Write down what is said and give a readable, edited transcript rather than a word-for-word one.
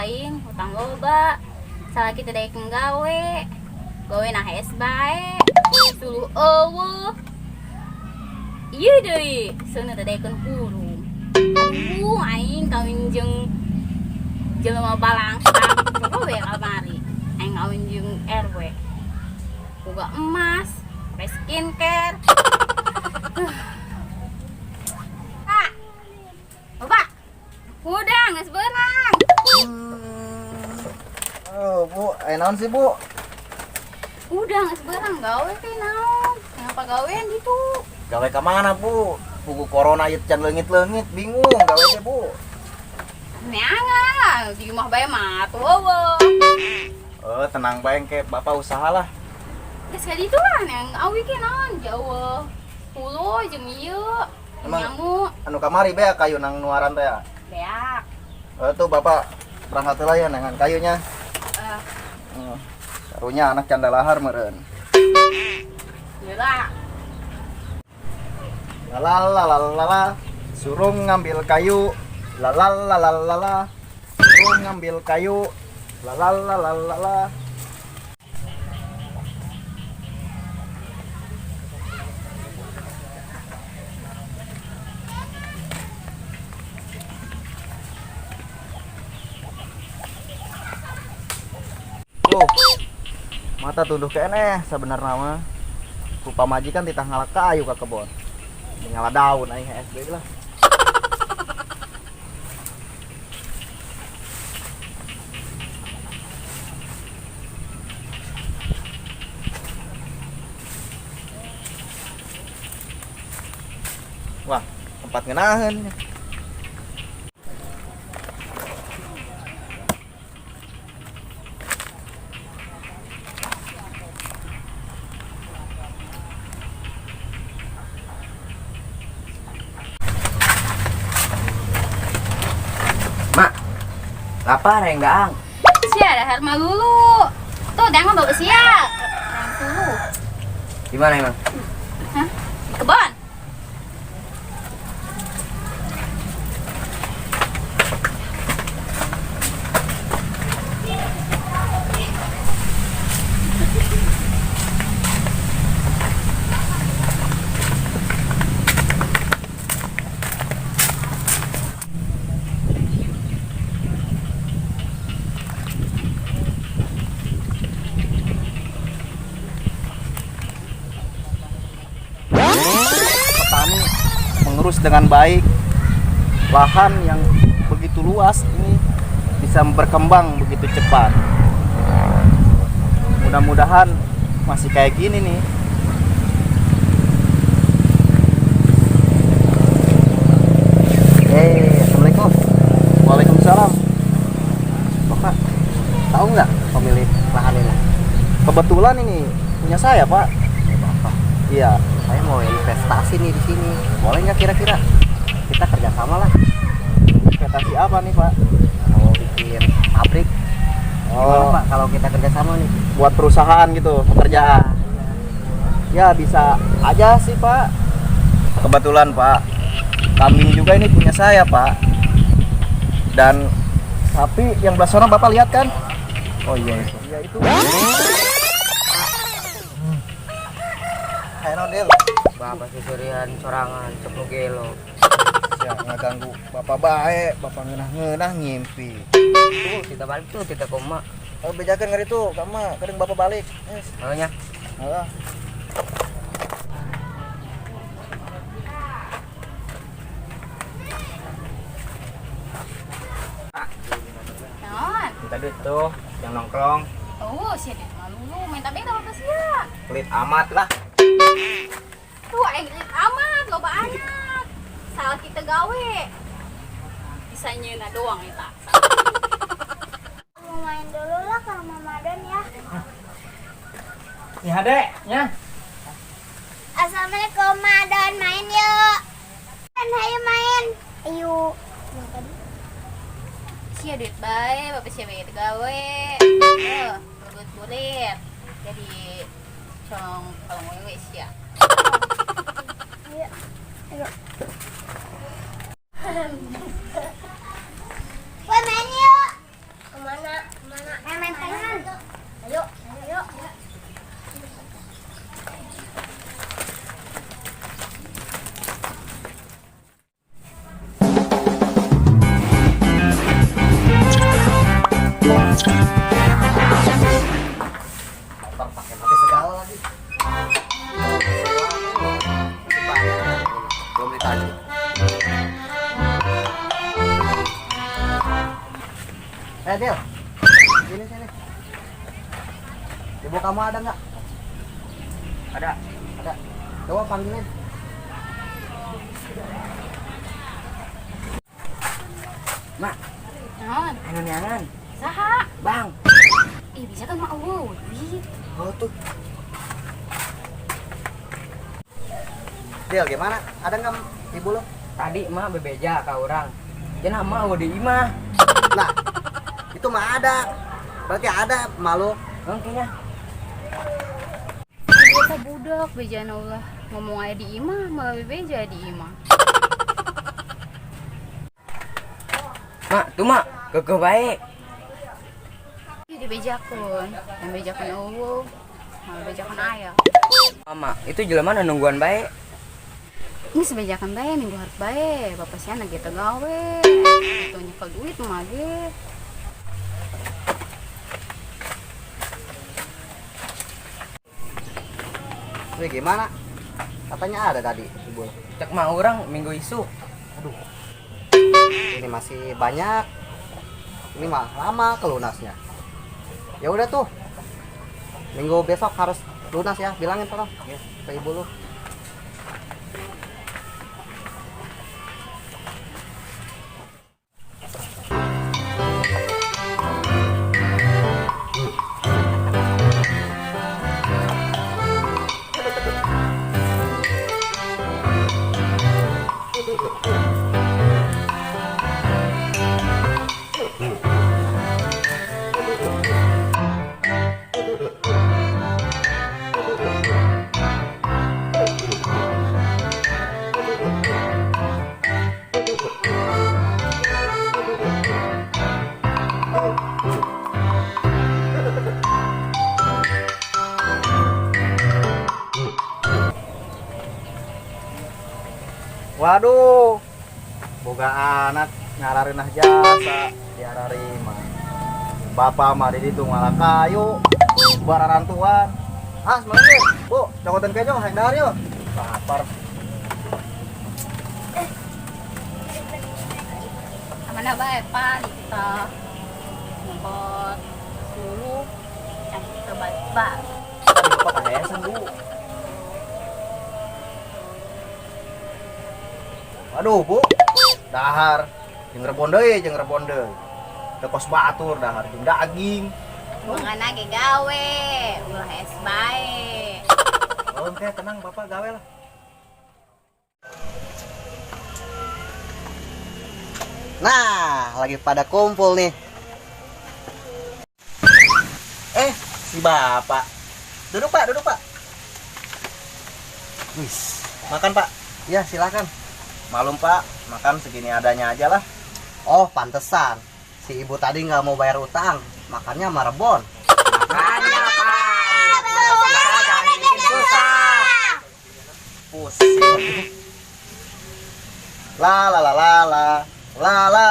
aing hutang loba. Salah kita daek gawe nah es bae. Suluh eueuh. Ieu deui, seuneu teh daekeun kurung. Aduh, aing kawin jeung jelema balangsa. Coba we kamari. Aing kawin jeung RW. Boga emas, pakai skincare. Pak. Bapak. Udah, geus beurang. Oh, Bu, naon sih, Bu? Udah geus beurang gawe teh naon? Ngapa gawean gitu? Gawe ka mana, Bu? Buku corona ieu can leungit-leungit, bingung gawe teh, Bu. Neangan, di rumah bae mah tueuh. Oh, tenang bae ke Bapak usahalah. Geus ka ditu lah yang awi ke naon jauh. Pulo jeung ieu. Emang Nyamuk. anu kamari bea kayu nang nuaran teh. Beak. Tuh Bapak berangkat heula ya dengan kayunya. Eh, Karunya anak candalahar meureun. Geura. Lalalala, suruh ngambil kayu. Lalalala, suruh ngambil kayu. Lalalala. Tuh, mata tunduh keneh sebenarnya mah. Ku pamajikan titah ngalak kayu ka kebon. Ngala daun aing SD lah. Wah, tempat ngeunaheun. Mak, lapar ya enggak ang? Sia dahar mah lulu. Tuh, jangan bawa sia. Yang dulu. Gimana emang? Hah? Di kebon. Petani mengurus dengan baik lahan yang begitu luas ini bisa berkembang begitu cepat. Mudah-mudahan masih kayak gini nih. Assalamualaikum. Waalaikumsalam. Bapak tahu nggak pemilik lahan ini? Kebetulan ini punya saya, Pak. Bapak. Iya. Saya mau investasi nih di sini. Boleh nggak kira-kira? Kita kerjasama lah. Investasi apa nih, Pak? Mau bikin pabrik. Gimana, Pak, kalau kita kerjasama nih? Buat perusahaan gitu, pekerjaan. Ya bisa aja sih, Pak. Kebetulan, Pak, kambing juga ini punya saya, Pak. Dan sapi yang belah sana Bapak lihat kan? Oh iya itu. Iya itu. Ayo Del. Bapak sisurian sorangan cep gelo. Ya ngaganggu Bapak bae, Bapak ngeunah-ngeunah ngimpi. Tuh kita balik tuh kita koma. Kalau bejakeun ngari tuh, kama kadang Bapak balik. Yes. Oh nya. Heeh. Naon? Minta duit tuh yang nongkrong. Oh, sia di rumah lulu. Main tabeng apa sia? Pelit amat lah. Tuh, aing irit amat, loba anak. Salah kita gawe. Bisa nyeuna doang eta. Mau main dulu lah ke rumah Madan ya. Ya Dek, nya. Assalamualaikum Madan, main yuk. Kan ayo main. Ayo. Sia duit bae, bapak sia bae gawe. Bulit. Jadi colong wewe sia. Ayo. Ayo. Wah, main yuk. Del. Sini. Ibu kamu ada nggak? Ada. Ada. Coba panggilin. Mak, Non, anu niangan. saha? Bang. Ih, bisa kan mak eueuh, duit. Oh tuh. Del, gimana? Ada nggak ibu lo? Tadi mah bebeja ka orang. Cenah mah eueuh deui mah. Nah, itu mah ada. Berarti ada malu. Oke nya. Biasa budak bejana ulah ngomong aya di imah malah bebeja di imah. Mak, tuh mak, kekeh bae. Ieu dibejakeun, yang bejakeun eueuh, malah bejakeun aya. Mama, itu jelema nu nungguan bae. Ini sebejakan bae minggu hareup bae, bapak sia na gitu gawe. Atuh nyekel duit mah ge. Wih, gimana? Katanya ada tadi ibu lo. Cek mah orang minggu isu. Aduh. Ini masih banyak. Ini mah lama kelunasnya. Ya udah tuh. Minggu besok harus lunas ya. Bilangin tolong ke ibu lu. Waduh, boga anak ngararinah jasa diarari mah. Bapak mah di ditu malah kayu, bararantuan. Ah, semangat Bu, cokotan kejo hayang dahar yuk. Lapar. Amana bae pan kita ngkot dulu can kita balik. Bapak kayasan, Bu. Waduh, Bu. Dahar jeung rebon deui, Teu kos batur dahar jeung daging. Mangana ge gawe, ulah es bae. Oke, tenang Bapak gawe lah. Nah, lagi pada kumpul nih. Si Bapak. Duduk Pak. Wis, makan Pak. Ya, silakan. Malum Pak, makan segini adanya aja lah. Oh, pantesan. Si ibu tadi nggak mau bayar utang, makannya sama rebon. Makanya, Pak. Kita jangan bikin susah. Pusing. La la la la la la la.